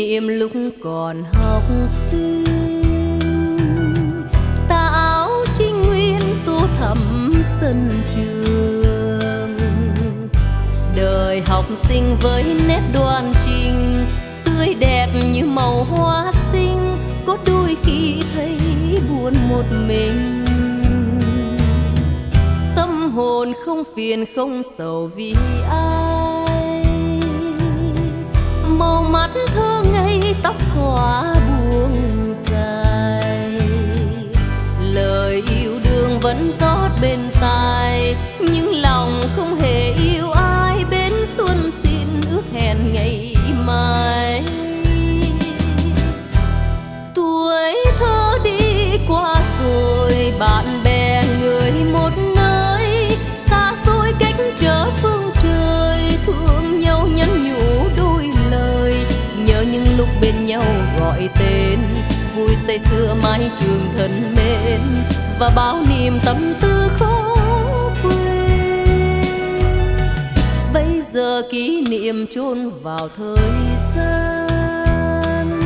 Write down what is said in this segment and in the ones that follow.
niệm lúc còn học sinh, tà áo trinh nguyên tô thắm sân trường. Đời học sinh với nét đoan trình, tươi đẹp như màu hoa xinh, có đôi khi thấy buồn một mình. Tâm hồn không phiền không sầu vì ai, màu mắt thơ ngây tóc xõa buông dài. Lời yêu đương vẫn rót bên tai, nhưng lòng không hề yêu ai. Bên xuân xin ước hẹn ngày mai. Tuổi thơ đi qua rồi, bạn bè người một nơi, xa xôi cách trở phương trời. Thương nhau nhắn nhủ đôi lời, nhớ những lúc bên nhau gọi tên. Vui say sưa mái trường thân mến, và bao niềm tâm tư khó quên. Bây giờ kỷ niệm chôn vào thời gian,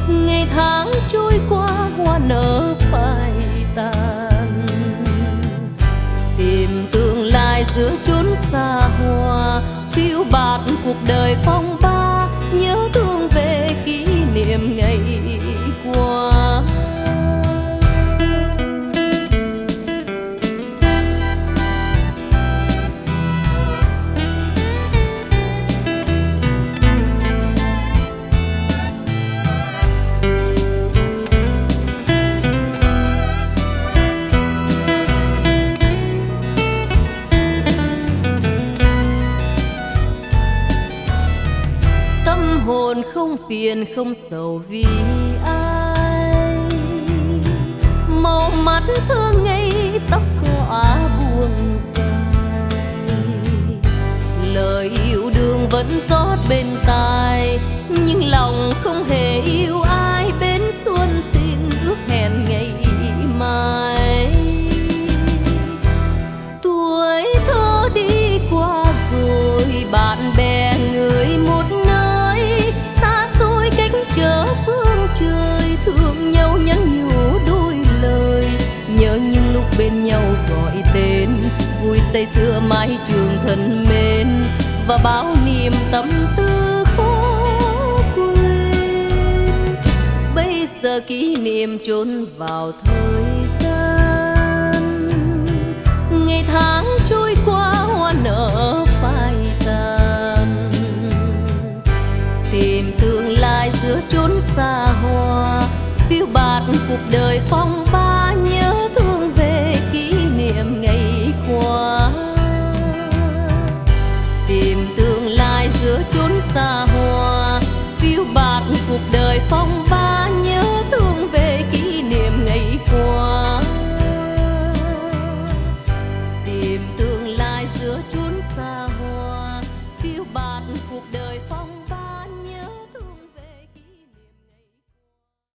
ngày tháng trôi qua hoa nở phai tàn. Tìm tương lai giữa chốn xa hoa, phiêu bạt cuộc đời phong ba. Nhớ thương về kỷ niệm ngày qua. Hồn không phiền không sầu vì ai, màu mắt thơ ngây tóc xõa buông dài. Lời yêu đương vẫn rót bên tai, nhưng lòng không hề yêu ai. Bên xuân xin ước hẹn ngày mai. Tuổi thơ đi qua rồi, bạn bè người một nơi, xa xôi cách trở phương trời. Thương nhau nhắn nhủ đôi lời, nhớ những lúc bên nhau gọi tên. Vui say sưa mái trường thân mến, và bao niềm tâm tư khó quên. Bây giờ kỷ niệm chôn vào thời gian, ngày tháng trôi qua hoa nở phai tàn. Tìm tương lai giữa chốn xa hoa, phiêu bạt cuộc đời phong ba.